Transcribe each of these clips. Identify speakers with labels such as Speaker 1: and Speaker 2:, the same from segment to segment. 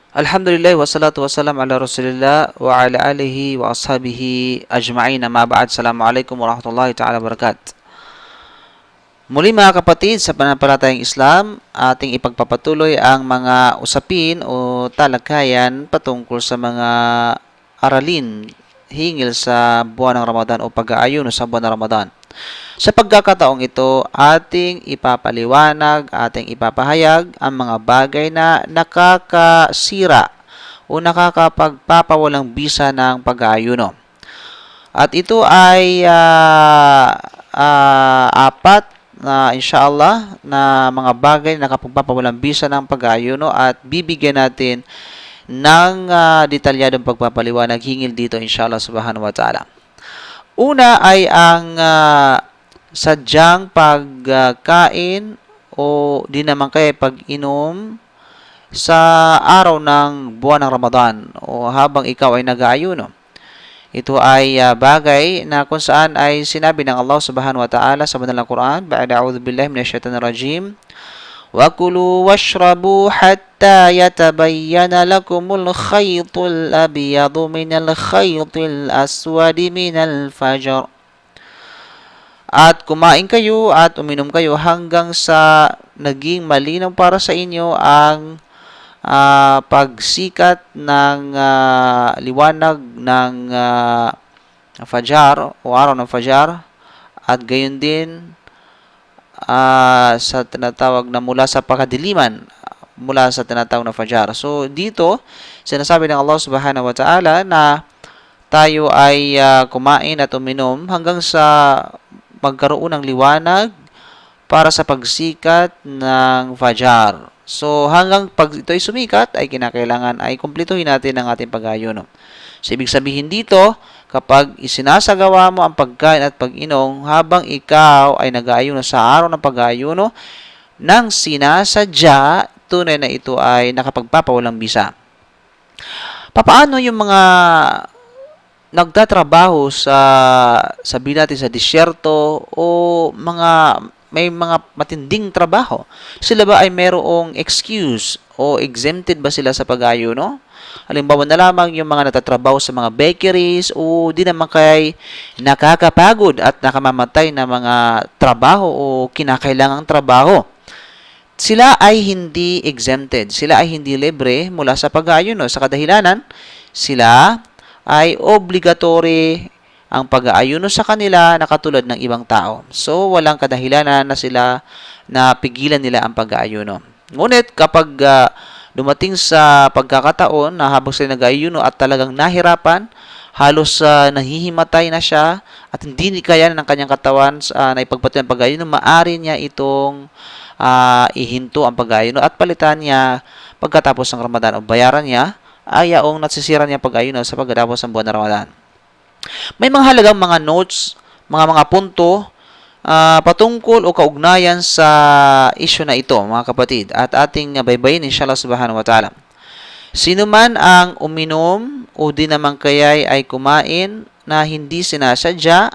Speaker 1: Alhamdulillah wassalatu wassalam ala Rasulillah wa ala alihi wa ashabihi ajma'in. Amma ba'd. Assalamualaikum warahmatullahi ta'ala wabarakatuh. Muli mga kapatid, sa pananampalatayang Islam, ating ipagpapatuloy ang mga usapin o talakayan patungkol sa mga aralin hingil sa buwan ng Ramadan o pag-aayuno sa buwan ng Ramadan. Sa pagkakataong ito, ating ipapaliwanag, ating ipapahayag ang mga bagay na nakakasira o nakakapagpapawalang bisa ng pag-aayuno. At ito ay apat na inshallah na mga bagay na nakapagpapawalang bisa ng pag-aayuno at bibigyan natin ng detalyadong pagpapaliwanag hingil dito inshallah subhanahu wa ta'ala. Una ay ang sadyang pagkain o di naman kaya pag-inom sa araw ng buwan ng Ramadan o habang ikaw ay nag-aayuno. Ito ay bagay na kung saan ay sinabi ng Allah subhanahu wa ta'ala sa banal na Quran, ba'da a'udhu billahi minasyaitanir rajim, wa kulu washrabu hatta yatabayyana lakumul khaytul abyadu minal khaytil aswadi minal fajr. At kumain kayo at uminom kayo hanggang sa naging malinaw para sa inyo ang pagsikat ng liwanag ng Fajar o araw ng Fajar at gayon din sa tinatawag na mula sa pagkadiliman mula sa tinatawag na Fajar. So dito sinasabi ng Allah subhanahu wa ta'ala na tayo ay kumain at uminom hanggang sa magkaroon ng liwanag para sa pagsikat ng Fajar. So, hanggang pag ito ay sumikat, ay kinakailangan ay kumplituhin natin ang ating pag-aayuno. So, ibig sabihin dito, kapag isinasagawa mo ang pagkain at pag-inom habang ikaw ay nag-aayuno sa araw ng pag-aayuno, nang sinasadya, tunay na ito ay nakapagpapawalang bisa. Papaano yung mga nagtatrabaho sabihin natin sa disyerto o may mga matinding trabaho? Sila ba ay mayroong excuse o exempted ba sila sa pag-aayuno? Halimbawa na lamang yung mga natatrabaho sa mga bakeries o di naman kay nakakapagod at nakamamatay na mga trabaho o kinakailangang trabaho. Sila ay hindi exempted. Sila ay hindi libre mula sa pag-aayuno. Sa kadahilanan, sila ay obligatory ang pag-aayuno sa kanila na katulad ng ibang tao. So, walang kadahilanan na sila na pigilan nila ang pag-aayuno. Ngunit kapag dumating sa pagkakataon na habang sila nag-aayuno at talagang nahirapan, halos nahihimatay na siya at hindi kaya ng kanyang katawan na ipagpatuloy ang pag-aayuno, maaari niya itong ihinto ang pag-aayuno at palitan niya pagkatapos ng Ramadan o bayaran niya ay yaong nasisira niya pag-aayuno sa pagkatapos ng buwan ng Ramadan. May mga halagang mga notes, mga punto patungkol o kaugnayan sa issue na ito, mga kapatid, at ating baybayin inshallah subhanahu wa ta'ala. Sino man ang uminom o di naman kaya'y ay kumain na hindi sinasadya,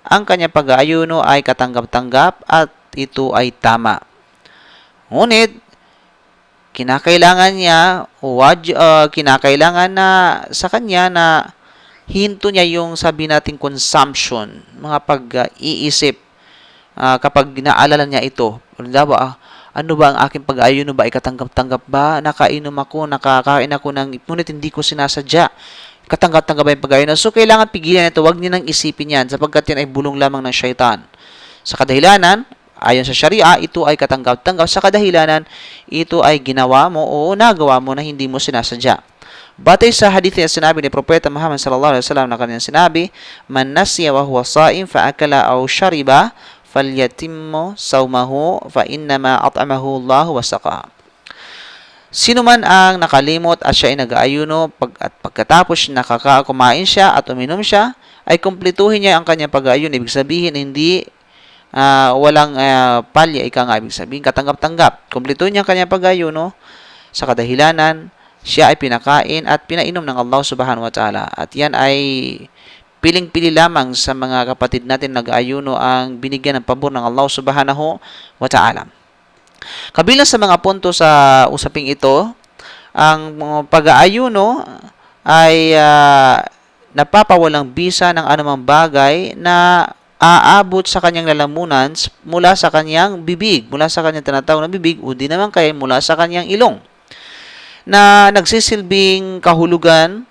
Speaker 1: ang kanya pag-aayuno ay katanggap-tanggap at ito ay tama. Ngunit, kinakailangan na sa kanya na hinto niya yung sabi nating consumption, mga pag-iisip kapag naalala niya ito. Ano ba ang aking pag-aayuno ba? Ikatanggap-tanggap ba? Nakainom ako, nakakain ako ngunit hindi ko sinasadya. Katanggap-tanggap ba yung pag-aayuno? So, kailangan pigilan ito. Huwag niyo nang isipin yan sapagkat yan ay bulong lamang ng syaitan. Sa kadahilanan, ayon sa Sharia, ito ay katanggap-tanggap. Sa kadahilanan, ito ay ginawa mo o nagawa mo na hindi mo sinasadya. Batay sa hadith na sinabi ni Propeta Muhammad sallallahu alaihi wasallam na kanyang sinabi, "Man nasiya wa huwa sha'im fa akala aw shariba falyatimmu sawmahu fa innama at'amahu Allah wa saqa." Sino man ang nakalimot at siya ay nag-aayuno at pagkatapos kumain siya at uminom siya, ay kumpletuhin niya ang kanyang pag-aayuno. Ibig sabihin, hindi walang palya, ibig sabihin, katanggap-tanggap. Kumpletuhin niya ang kanyang pag-aayuno sa kadahilanan siya ay pinakain at pinainom ng Allah subhanahu wa ta'ala. At yan ay piling-pili lamang sa mga kapatid natin nag-aayuno ang binigyan ng pabor ng Allah subhanahu wa ta'ala. Kabilang sa mga punto sa usaping ito Ang pag-aayuno ay napapawalang bisa ng anumang bagay na aabot sa kanyang lalamunan mula sa kanyang bibig, mula sa kanyang tinatawag na bibig, o di naman kaya mula sa kanyang ilong, na nagsisilbing kahulugan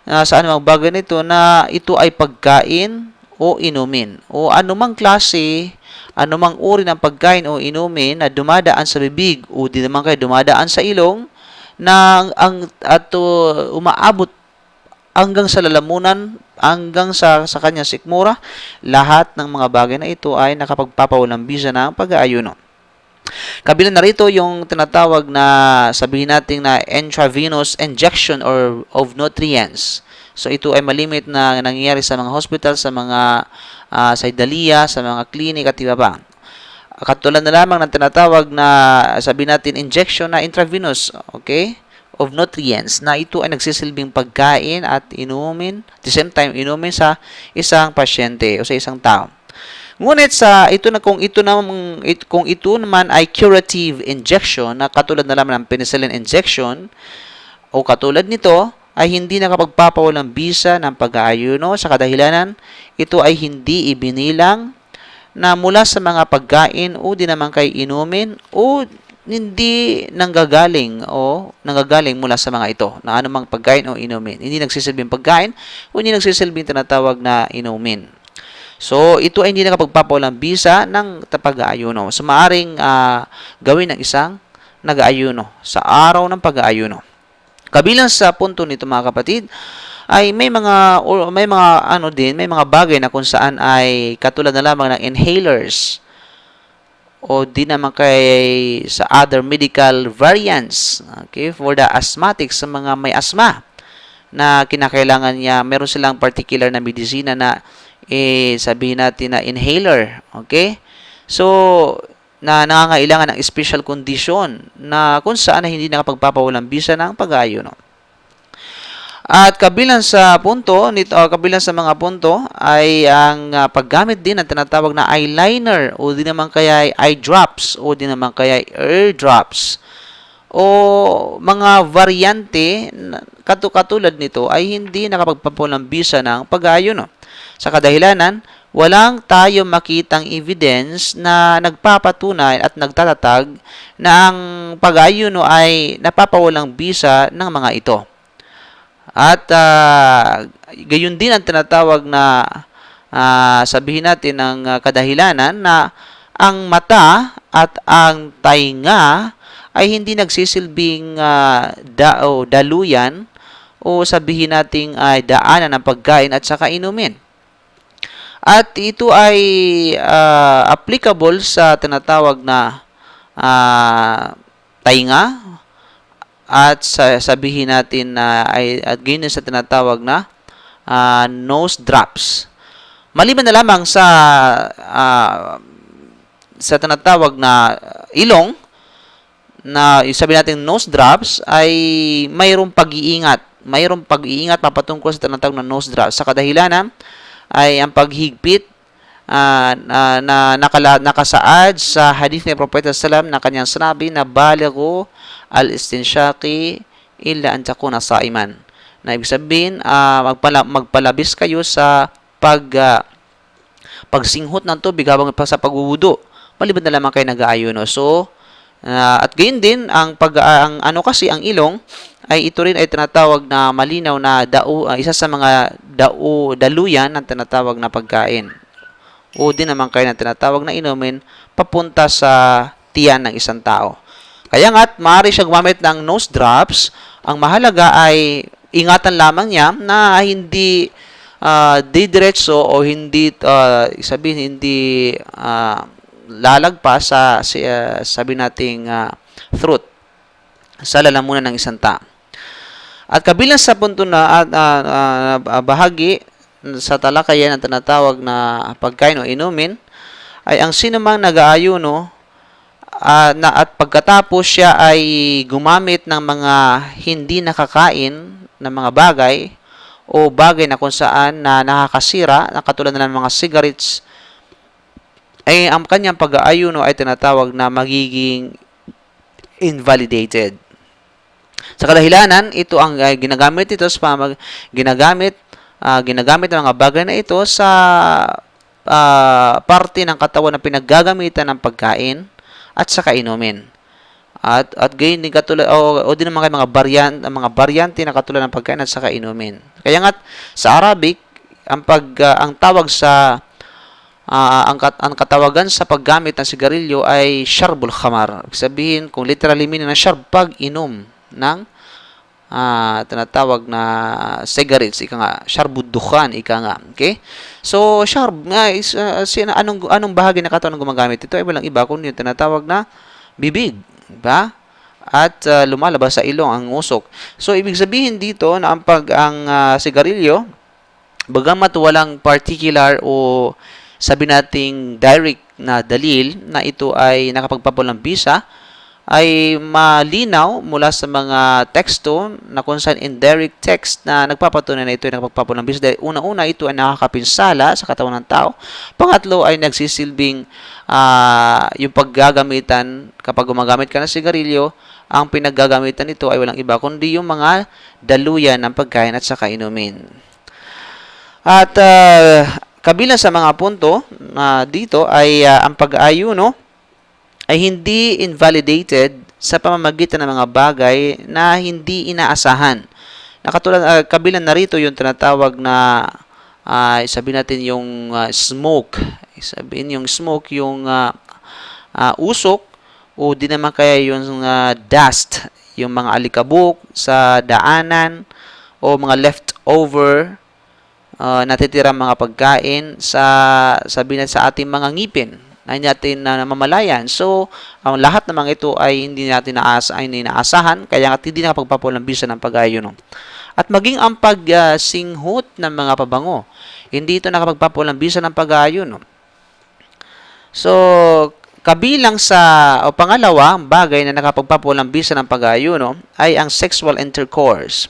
Speaker 1: sa anumang bagay nito na ito ay pagkain o inumin o anumang klase, anumang uri ng pagkain o inumin na dumadaan sa bibig o di naman kaya dumadaan sa ilong na umaabot hanggang sa lalamunan, hanggang sa kanyang sikmura. Lahat ng mga bagay na ito ay nakapagpapawalang bisa ng pag-aayuno. Kabilang narito yung tinatawag na, sabihin natin na intravenous injection of nutrients. So ito ay malimit na nangyayari sa mga hospital, sa mga saydaliya, sa mga clinic at iba pa. Katulad na lamang ng tinatawag na, sabihin natin, injection na intravenous, okay, of nutrients, na ito ay nagsisilbing pagkain at inumin, at the same time inumin sa isang pasyente o sa isang tao. Ngunit kung ito naman ay curative injection na katulad na lamang ng penicillin injection o katulad nito, ay hindi nakapagpapawalang bisa ng pag-aayuno sa kadahilanan ito ay hindi ibinilang na mula sa mga pagkain o di naman kay inumin o hindi nanggagaling mula sa mga ito na anumang pagkain o inumin. Hindi nagsisilbing pagkain o hindi nagsisilbing tinatawag na inumin. So, ito ay hindi nakapagpapawalang bisa ng pag-aayuno. So, maaring gawin ng isang nag-aayuno sa araw ng pag-aayuno. Kabilang sa punto nito mga kapatid, ay may mga bagay na kung saan ay katulad na lamang ng inhalers o di naman kay sa other medical variants, okay, for the asthmatics, sa mga may asthma na kinakailangan niya, meron silang particular na medisina na sabihin natin na inhaler, okay? So, na nangangailangan ng special condition na kung saan ay hindi nakapagpapawalang bisa ng pag-aayuno. At kabilang sa mga punto ay ang paggamit din ng tinatawag na eyeliner o di naman kaya eye drops o di naman kaya ear drops o mga varyante katulad nito ay hindi nakapagpapawalang bisa ng pag-aayuno. Sa kadahilanan, walang tayo makitang evidence na nagpapatunay at nagtatatag na ang pag-aayuno ay napapawalang bisa ng mga ito. At gayon din ang tinatawag na sabihin natin ng kadahilanan na ang mata at ang tainga ay hindi nagsisilbing daluyan o sabihin natin ay daanan ng pagkain at saka inumin. At ito ay applicable sa tinatawag na tainga at sabihin natin na at ganyan sa tinatawag na nose drops. Maliban na lamang sa tinatawag na ilong, na sabihin natin nose drops, ay mayroong pag-iingat. Mayroong pag-iingat papatungkol sa tinatawag na nose drops. Sa kadahilanan ay ang paghigpit na nakasaad sa hadith ni Propeta Sallam na kanyang sinabi na balighu al-istinshaqi illa an takuna saiman. Na ibig sabihin, magpalabis kayo sa pagsinghot ng tubig habang sa pagwuwudo. Maliban na lamang kayo nag-aayuno. So, at gayon din ang ilong ay ito rin ay tinatawag na malinaw na isa sa mga daluyan ng tinatawag na pagkain. O din naman kayo ng tinatawag na inumin papunta sa tiyan ng isang tao. Kaya nga't maaari siya gumamit ng nose drops. Ang mahalaga ay ingatan lamang niya na hindi didiretso o hindi lalagpas sa sabi nating throat sa lalamunan ng isang tao. At kabilang sa punto na bahagi sa talakayan ang tinatawag na pagkain o inumin ay ang sinumang nag-aayuno at pagkatapos siya ay gumamit ng mga hindi nakakain na mga bagay o bagay na kung saan na nakakasira, na katulad na ng mga cigarettes, ay ang kanyang pag-aayuno ay tinatawag na magiging invalidated. Sa kadahilanan, ito ang ginagamit ito sa ginagamit ng mga bagay na ito sa parte ng katawan na pinaggagamitan ng pagkain at sa kainumin. At gayon din katulad o din naman kay mga baryante na katulad ng pagkain at sa kainumin. Kaya nga sa Arabic ang tawag sa ang katawagan sa paggamit ng sigarilyo ay syarbul khamar. Ibig sabihin, kung literally meaning ng syarb, pag-inom ng tinatawag na cigarettes, ika nga, syarbud dukhan, ika nga. Okay? So, syarb nga is anong bahagi ng katawan ng gumagamit ito ay walang iba kundi yung tinatawag na bibig, ba? At lumalabas sa ilong ang usok. So, ibig sabihin dito na ang sigarilyo, bagamat walang particular o sabi nating direct na dalil na ito ay nakapagpapalambisa, ay malinaw mula sa mga teksto na kung saan indirect text na nagpapatunay na ito ay nakapagpapalambisa dahil una-una ito ay nakakapinsala sa katawan ng tao. Pangatlo ay nagsisilbing yung paggagamitan kapag gumagamit ka ng sigarilyo, ang pinaggagamitan nito ay walang iba kundi yung mga daluyan ng pagkain at saka inumin. At kabilang sa mga punto dito ay ang pag-aayuno ay hindi invalidated sa pamamagitan ng mga bagay na hindi inaasahan. Nakatulad kabilang narito yung tinatawag na sabihin natin yung smoke. Sabihin yung smoke, yung usok o di naman kaya yung dust, yung mga alikabok sa daanan o mga leftover natitirang mga pagkain sabihin sa ating mga ngipin na natin namamalayan. So, ang lahat ng mga ito ay hindi natin inaasahan, kaya nga hindi nakapagpapalambisa ng pag-aayuno. At maging ang pagsinghot ng mga pabango, hindi ito nakapagpapalambisa ng pag-aayuno. So, kabilang pangalawa, bagay na nakapagpapalambisa ng pag-aayuno ay ang sexual intercourse.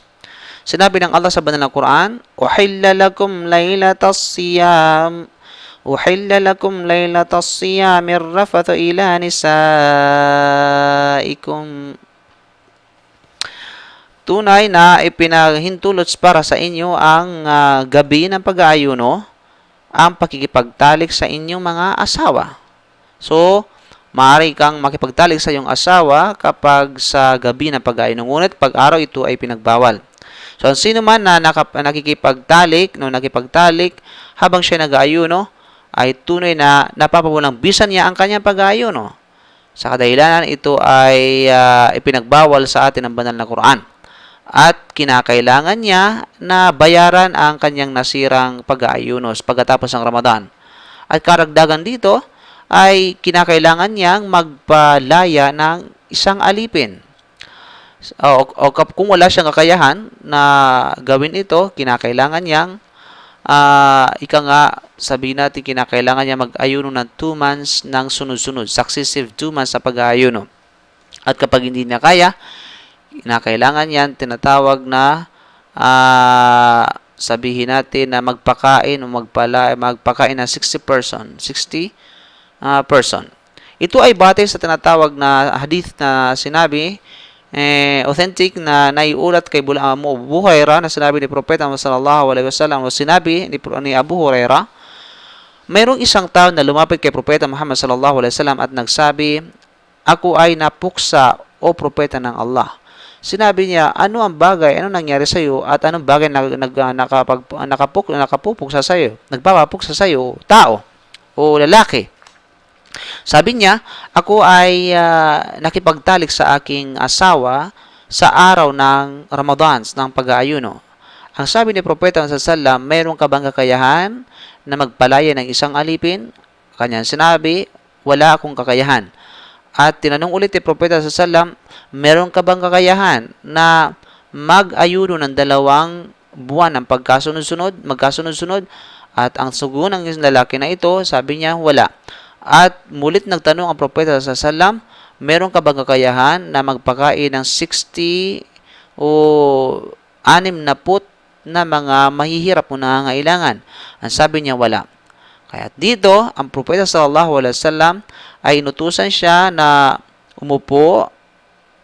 Speaker 1: Sinabi ng Allah sa banal na Quran, "Uhilla lakum laylatas siyam Uhilla lakum laylatas siyam ar-rafathu ila nisaikum." Tunay na ipinahintulot para sa inyo ang gabi ng pag-aayuno, ang pakikipagtalik sa inyong mga asawa. So, maaari kang makipagtalik sa iyong asawa kapag sa gabi ng pag-aayuno. Ngunit pag araw ito ay pinagbawal. So, sino man na nakipagtalik habang siya nag-aayuno, ay tunay na napapawalang bisa niya ang kanyang pag-aayuno. Sa kadahilanan, ito ay ipinagbawal sa atin ng banal na Quran. At kinakailangan niya na bayaran ang kanyang nasirang pag-aayuno pagkatapos ng Ramadan. At karagdagan dito, ay kinakailangan niyang magpalaya ng isang alipin. Kung wala siyang kakayahan na gawin ito, kinakailangan niyang sabihin natin, kinakailangan niya mag-ayuno ng 2 months ng sunod-sunod, successive 2 months sa pag-aayuno. At kapag hindi niya kaya, kinakailangan yan, tinatawag na sabihin natin na magpakain ng 60 person. Ito ay batay sa tinatawag na hadith na sinabi, authentic na naiulat kay Abu Hurairah na sinabi ni Propeta sallallahu alaihi wasallam, o sinabi ni Abu Hurairah, mayroong isang tao na lumapit kay Propeta Muhammad sallallahu alaihi wasallam at nagsabi, "Ako ay napuksa, o Propeta ng Allah." Sinabi niya, "Ano ang bagay? Ano nangyari sa iyo? At anong bagay nakapupuksa sa iyo? Nagpapapuksa sa iyo, tao o lalaki?" Sabi niya, "Ako ay nakipagtalik sa aking asawa sa araw ng Ramadan, ng pag-aayuno." Ang sabi ni Propeta sallallahu, "Mayroon ka bang kakayahan na magpalaya ng isang alipin?" Kanyang sinabi, "Wala akong kakayahan." At tinanong ulit ni Propeta sallallahu, "Mayroon ka bang kakayahan na mag-ayuno ng 2 buwan ng magkasunod-sunod?" At ang sugo ng lalaki na ito, sabi niya, "Wala." At mulit nagtanong ang Propeta sallallahu, "Meron ka bang kakayahan na magpakain ng 60 o 60 na mga mahihirap o nangangailangan?" Ang sabi niya, "Wala." Kaya dito, ang Propeta sallallahu alaihi wasallam ay inutusan siya na umupo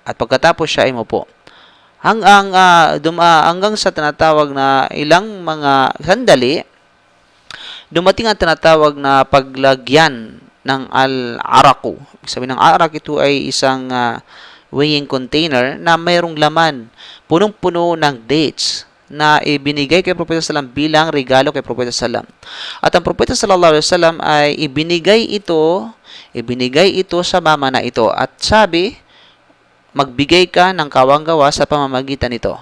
Speaker 1: at pagkatapos siya ay umupo. hanggang sa tinatawag na ilang mga sandali, dumating ang tinatawag na paglagyan ng al-araku. Ibig sabihin ng arak, ito ay isang weighing container na mayroong laman, punong-puno ng dates na ibinigay kay Propeta Sallam bilang regalo kay Propeta Sallam. At ang Propeta Sallallahu Alaihi Wasallam ay ibinigay ito sa mama na ito. At sabi, magbigay ka ng kawang-gawa sa pamamagitan nito.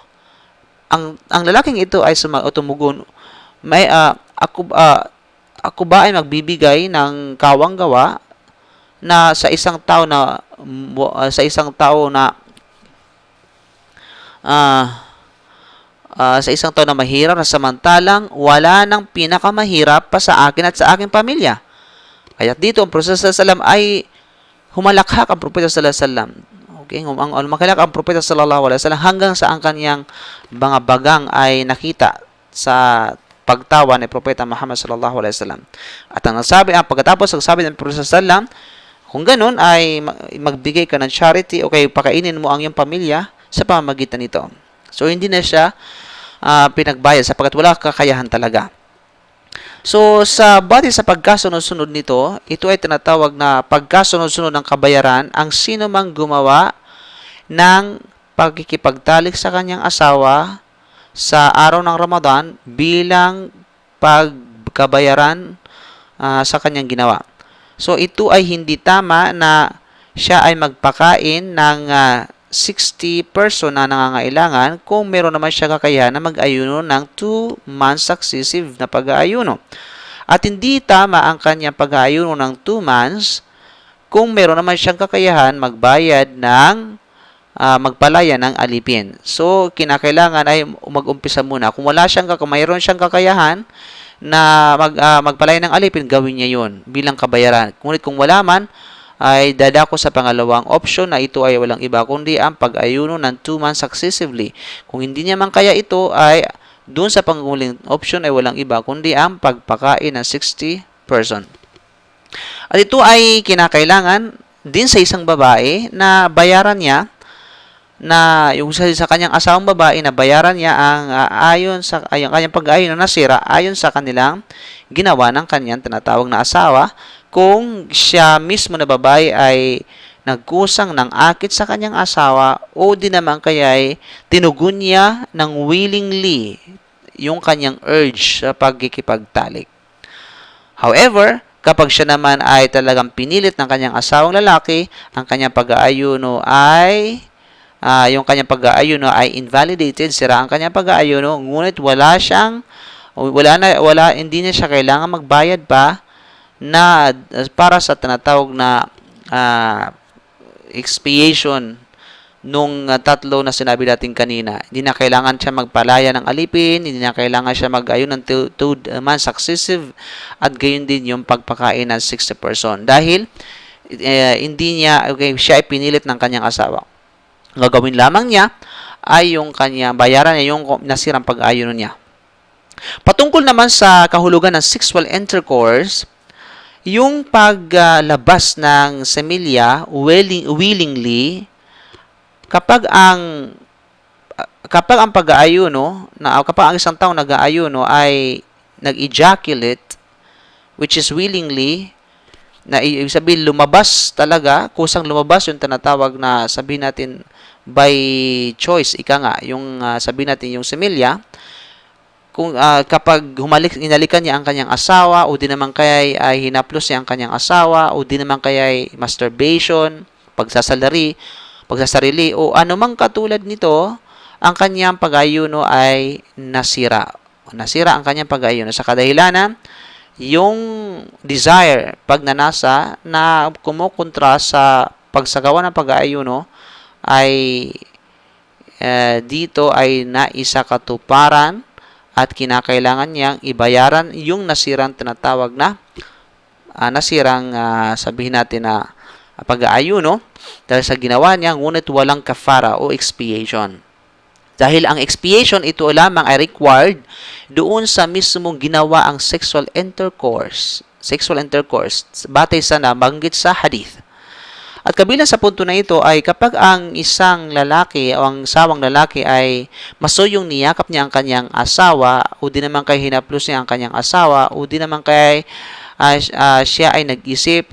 Speaker 1: Ang lalaking ito ay tumugon, ako ba ay magbibigay ng kawang-gawa na sa isang tao na mahirap, na samantalang wala nang pinakamahirap pa sa akin at sa aking pamilya. Kaya dito ang Propeta Sallallahu Alaihi Wasallam ay humalakhak ang Propeta Sallallahu Alaihi Wasallam. Okay, humakalak ang Propeta Sallallahu Alaihi Wasallam hanggang sa ang kanyang mga bagang ay nakita sa pagtawa ni Propeta Muhammad Sallallahu Alaihi Wasallam. At pagkatapos nagsabi ng Propeta Sallallahu Alaihi Wasallam, kung ganun ay magbigay ka ng charity o kaya pakainin mo ang iyong pamilya sa pamamagitan nito. So hindi na siya pinagbayad sapagkat wala kakayahan talaga. So sa batay sa pagkasunod-sunod nito, ito ay tinatawag na pagkasunod-sunod ng kabayaran ang sino mang gumawa ng pagkikipagtalik sa kanyang asawa sa araw ng Ramadan bilang pagkabayaran sa kanyang ginawa. So ito ay hindi tama na siya ay magpakain ng 60 person na nangangailangan kung meron naman siya kakayahan na mag-ayuno ng 2 months successive na pag-aayuno. At hindi tama ang kanyang pag-aayuno ng 2 months kung meron naman siyang kakayahan magbayad ng magpalaya ng alipin. So, kinakailangan ay mag-umpisa muna. Kung mayroon siyang kakayahan na magpalaya ng alipin, gawin niya yon bilang kabayaran. Ngunit kung wala man, ay dadako sa pangalawang option na ito ay walang iba kundi ang pag-ayuno ng 2 months successively. Kung hindi niya man kaya ito, ay doon sa panghuling option ay walang iba kundi ang pagpakain ng 60 person. At ito ay kinakailangan din sa isang babae na bayaran niya na yung sa kanyang asawang babae na bayaran niya ang ayon sa kanyang pag-aayuno na nasira ayon sa kanilang ginawa ng kanyang tinatawag na asawa kung siya mismo na babae ay nagkusang ng akit sa kanyang asawa o di naman kaya ay tinugon niya ng willingly yung kanyang urge sa pagkikipagtalik. However, kapag siya naman ay talagang pinilit ng kanyang asawang lalaki, ang kanyang pag-aayuno ay invalidated, sira ang kanyang pag-aayuno, ngunit hindi niya siya kailangan magbayad pa na para sa tinatawag na expiation nung tatlo na sinabi natin kanina. Hindi na kailangan siya magpalaya ng alipin, hindi na kailangan siya mag-ayun ng 2 months successive, at gayon din yung pagpakain ng 60 person. Dahil siya ay pinilit ng kanyang asawa. Gagawin lamang niya ay yung kanyang bayaran niya yung nasirang pag-ayuno niya. Patungkol naman sa kahulugan ng sexual intercourse, yung paglabas ng semilya willingly kapag ang pag-aayuno kapag ang isang tao nag-aayuno ay nag-ejaculate, which is willingly, na ibig sabihin lumabas talaga, kusang lumabas yung tinatawag na sabihin natin by choice, yung sabihin natin yung semilya, kung kapag inalikan niya ang kanyang asawa o di naman kaya ay hinaplos niya ang kanyang asawa o di naman kaya ay masturbation, pagsasarili o anumang katulad nito, ang kanyang pag-ayuno ay nasira. Nasira ang kanyang pag-ayuno sa kadahilanan yung desire, pagnanasa na kumukontra sa pagsagawa ng pag-aayuno ay dito ay naisa katuparan at kinakailangan niyang ibayaran yung nasirang tinatawag na sabihin natin na pag-aayuno dahil sa ginawa niya, ngunit walang kafara o expiation. Dahil ang expiation, ito lamang ay required doon sa mismong ginawa ang sexual intercourse, batay sa nabanggit sa hadith. At kabilang sa punto na ito ay kapag ang isang lalaki o ang sawang lalaki ay masuyong niyakap niya ang kanyang asawa o di naman kay hinaplos niya ang kanyang asawa o di naman kay siya ay nag-isip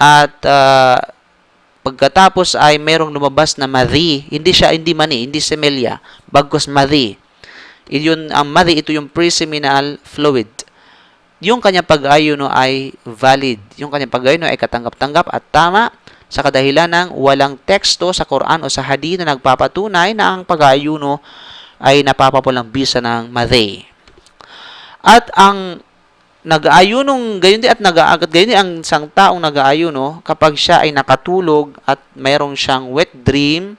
Speaker 1: at pagkatapos ay merong lumabas na madhi, hindi mani, hindi semelya, bagkus madhi. Iyon ang madhi, ito yung pre-seminal fluid. Yung kanyang pag-ayuno ay valid. Yung kanyang pag-ayuno ay katanggap-tanggap at tama sa kadahilan ng walang teksto sa Quran o sa hadith na nagpapatunay na ang pag-ayuno ay napapapulang bisa ng madhi. At ang nag-aayunong gayon din at nag-aagat gayon din ang isang taong nag-aayuno kapag siya ay nakatulog at mayroong siyang wet dream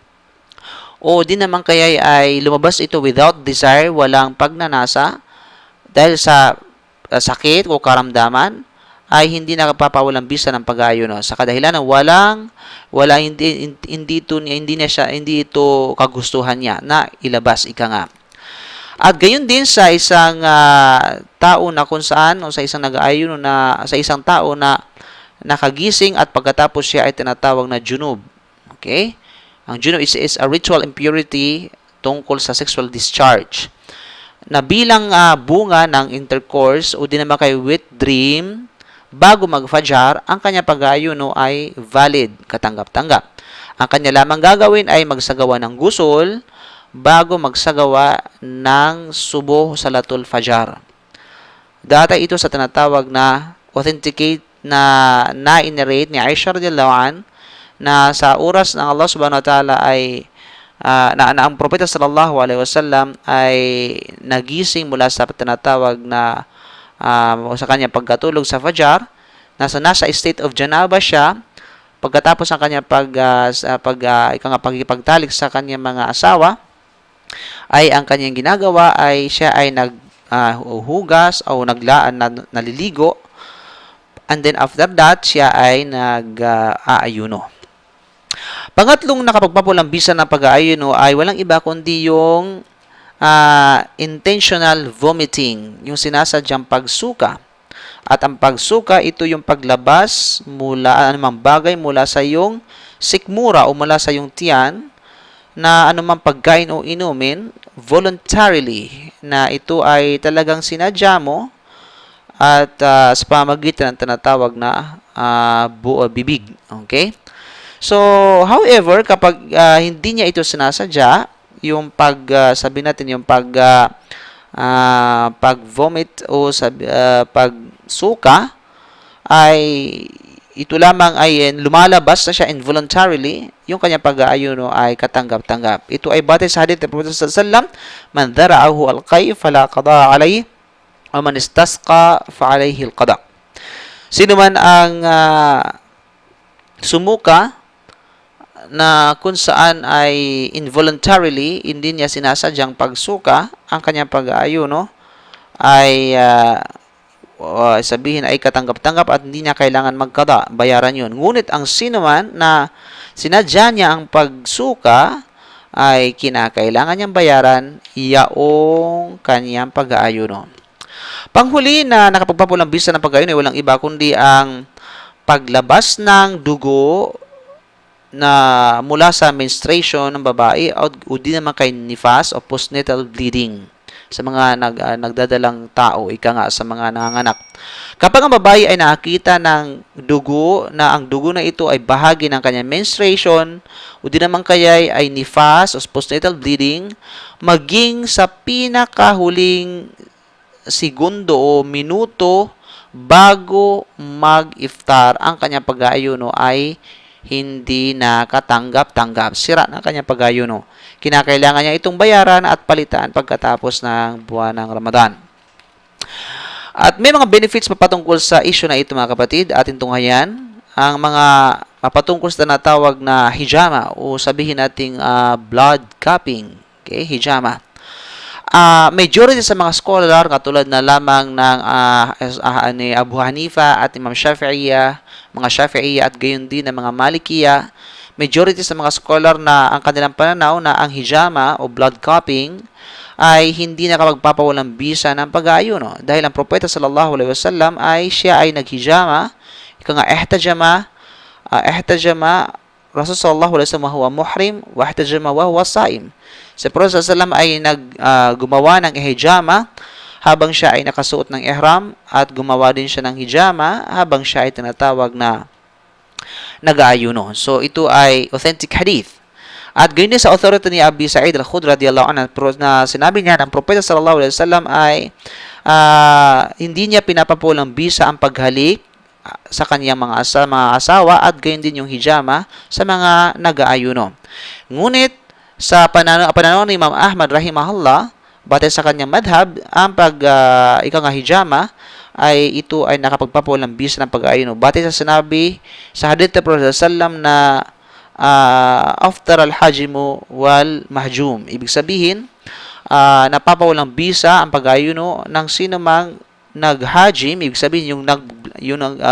Speaker 1: o di naman kaya ay lumabas ito without desire, walang pagnanasa dahil sa sakit o karamdaman ay hindi nakapapawalang bisa ng pag-aayuno sa kadahilan ng hindi ito kagustuhan niya na ilabas ika nga. At gayon din sa isang tao na kung saan o sa isang nag-aayuno na sa isang tao na nakagising at pagkatapos siya ay tinatawag na junub. Okay? Ang junub is a ritual impurity tungkol sa sexual discharge na bilang bunga ng intercourse o di naman kay wet dream bago mag-fajar, ang kanya pag-aayuno ay valid, katanggap-tanggap. Ang kanya lamang gagawin ay magsagawa ng gusol bago magsagawa ng subo salatul fajar. Data ito sa tinatawag na authenticate na na-narrate ni Aisha radhiyallahu an na sa oras ng Allah subhanahu wa ta'ala ay na ang propeta sallallahu alaihi wasallam ay nagising mula sa tinatawag na sa kanyang pagkatulog sa fajar, nasa state of janaba siya pagkatapos ang kanyang pagkipagtalik sa kanyang mga asawa, ay ang kanyang ginagawa ay siya ay naghugas o naliligo, and then after that siya ay nag-aayuno. Pangatlong nakapagpapulang bisa ng pag-aayuno ay walang iba kundi yung intentional vomiting, yung sinasadyang pagsuka. At ang pagsuka, ito yung paglabas mula anumang bagay mula sa iyong sikmura o mula sa iyong tiyan na anumang pagkain o inumin voluntarily, na ito ay talagang sinadya mo at sa pamamagitan ng tinatawag na bibig. Okay? So, however, kapag hindi niya ito sinasadya, yung sabi natin yung pag-vomit o pagsuka, ay ito lamang ay lumalabas na siya involuntarily, yung kanyang pag-aayuno ay katanggap-tanggap. Ito ay batay sa hadith ng Prophet sallallahu alaihi wasallam, man dhara'ahu al-qay fala qada alayhi wa man istasqa fa alayhi al-qada. Sino man ang sumuka na kung saan ay involuntarily, hindi niya sinasadyang pagsuka, ang kanyang pag-aayuno ay sabihin ay katanggap-tanggap at hindi niya kailangan magkada, bayaran yun. Ngunit ang sino man na sinadya niya ang pagsuka ay kinakailangan niyang bayaran yaong kanyang pag-aayuno. Panghuli na nakapagpapulang bisa ng pag-aayuno ay walang iba kundi ang paglabas ng dugo na mula sa menstruation ng babae o di naman kay nifas o postnatal bleeding sa mga nagdadalang tao, ika nga sa mga nanganganak. Kapag ang babae ay nakakita ng dugo na ang dugo na ito ay bahagi ng kanyang menstruation o di naman kaya ay nifas o postnatal bleeding, maging sa pinakahuling segundo o minuto bago mag-iftar, ang kanyang pag-aayuno ay hindi nakatanggap-tanggap. Sira na kanyang pag-aayuno. Kinakailangan niya itong bayaran at palitan pagkatapos ng buwan ng Ramadan. At may mga benefits patungkol sa issue na ito, mga kapatid, ating tunghayan. Ang mga patungkol sa natawag na hijama o sabihin nating blood cupping. Okay, hijama. Majority sa mga scholar, katulad na lamang ng ni Abu Hanifa at Imam Shafi'iyya, mga Shafi'iyya at gayon din ng mga Malikiyya, majority sa mga scholar na ang kanilang pananaw na ang hijama o blood cupping ay hindi nakapagpapawalang bisa ng pag-aayuno. Dahil ang propeta sallallahu alaihi wasallam ay siya ay naghijama, ika nga ihtajama, ihtajama Rasul sallallahu alaihi wasallam wa huwa muhrim wa ihtajama wa huwa saim. Si Prophet sallallahu ay gumawa ng hijama habang siya ay nakasuot ng ihram at gumawa din siya ng hijama habang siya ay tinatawag na nag-aayuno. So ito ay authentic hadith. At gayon din sa authority ni Abi Sa'id al-Khudri radiyallahu anhu na sinabi niya ng Propeta sallallahu alaihi wasallam ay hindi niya pinapapulang bisa ang paghalik sa kaniyang mga asawa at gayon din yung hijama sa mga nag-aayuno. Ngunit sa pananaw ni Imam Ahmad rahimahullah, batay sa kanyang madhab, ang hijama ay ito ay nakapagpapulang bisa ng pag-aayuno. Batay sa sinabi sa hadith ng Prophet sallam na after al-hajimu wal mahjum. Ibig sabihin, napapawalang bisa ang pag-ayuno ng sino mang naghajim, ibig sabihin yung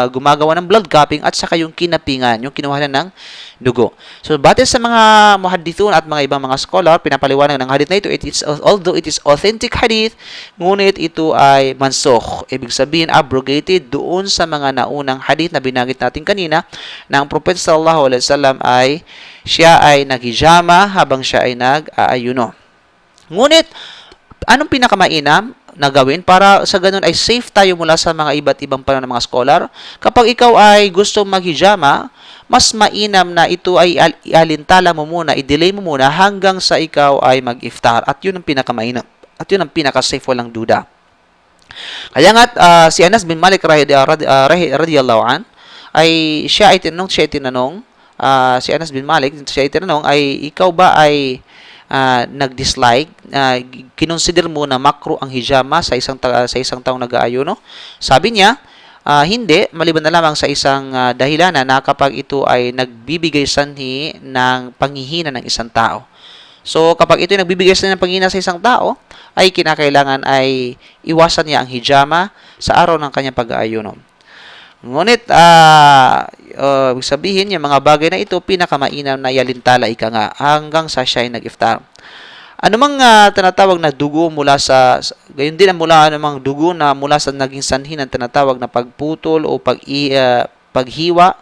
Speaker 1: gumagawa ng blood cupping at saka yung kinapingan, yung kinuha ng dugo. So, batay sa mga muhaddithun at mga ibang mga scholar, pinapaliwanag ng hadith na ito, although it is authentic hadith, ngunit ito ay mansukh. Ibig sabihin, abrogated doon sa mga naunang hadith na binanggit natin kanina, na ang Prophet sallallahu alaihi wasallam ay siya ay naghijama habang siya ay nag-aayuno. Ngunit, anong pinakamainam na gawin para sa ganun ay safe tayo mula sa mga iba't ibang pananaw ng mga scholar? Kapag ikaw ay gusto maghijama, mas mainam na ito ay ialintala mo muna, i-delay mo muna hanggang sa ikaw ay mag-iftar. At yun ang pinakamainam. At yun ang pinaka-safe, walang duda. Kaya nga, si Anas bin Malik radiyallahu an, siya ay tinanong, si Anas bin Malik, siya ay tinanong, ikaw ba ay nag-dislike, kinonsider mo na makro ang hijama sa isang taong nag-aayuno? Sabi niya, hindi, maliban na lamang sa isang dahilan na kapag ito ay nagbibigay sanhi ng panghihina ng isang tao. So, kapag ito ay nagbibigay sanhi ng panghihina sa isang tao, ay kinakailangan ay iwasan niya ang hijama sa araw ng kanyang pag-aayuno. Ngunit, ibig sabihin, yung mga bagay na ito, pinakamainam na yalintala ika nga hanggang sa siya ay nag-iftar. Anumang tinatawag na dugo mula sa, gayon din ang anumang dugo na mula sa naging sanhi ng tinatawag na pagputol o paghiwa,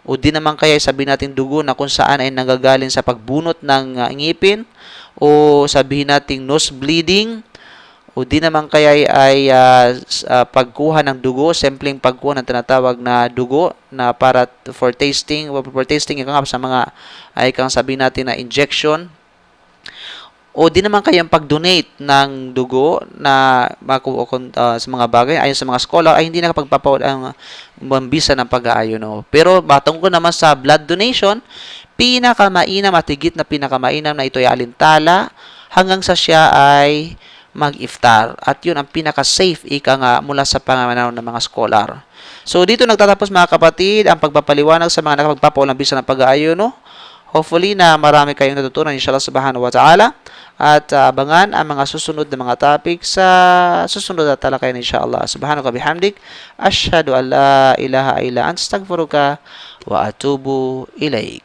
Speaker 1: o di naman kaya sabihin natin dugo na kung saan ay nanggagaling sa pagbunot ng ngipin, o sabihin natin nose bleeding, o di naman kaya ay pagkuha ng dugo, simpleng pagkuha ng tinatawag na dugo na para for tasting ika nga sa mga ay kang sabihin natin na injection, o di naman kayang pag-donate ng dugo na sa mga bagay ayon sa mga scholar ay hindi nakapagpapawad ang mambisa ng pag-aayuno. Pero batungkol naman sa blood donation, pinakamainam at higit na pinakamainam na ito ay alintala hanggang sa siya ay mag-iftar. At yun ang pinaka-safe ika nga mula sa panganaw ng mga scholar. So dito nagtatapos mga kapatid ang pagpapaliwanag sa mga nakapagpapawal ng bisa ng pag-aayuno. Hopefully na marami kayong natutunan inshallah subhanahu wa ta'ala. At abangan ang mga susunod na mga topic sa susunod na talakayan inshallah. Subhanahu wa bihamdik. Ashhadu an la ilaha illa anta astaghfiruka wa atubu ilaik.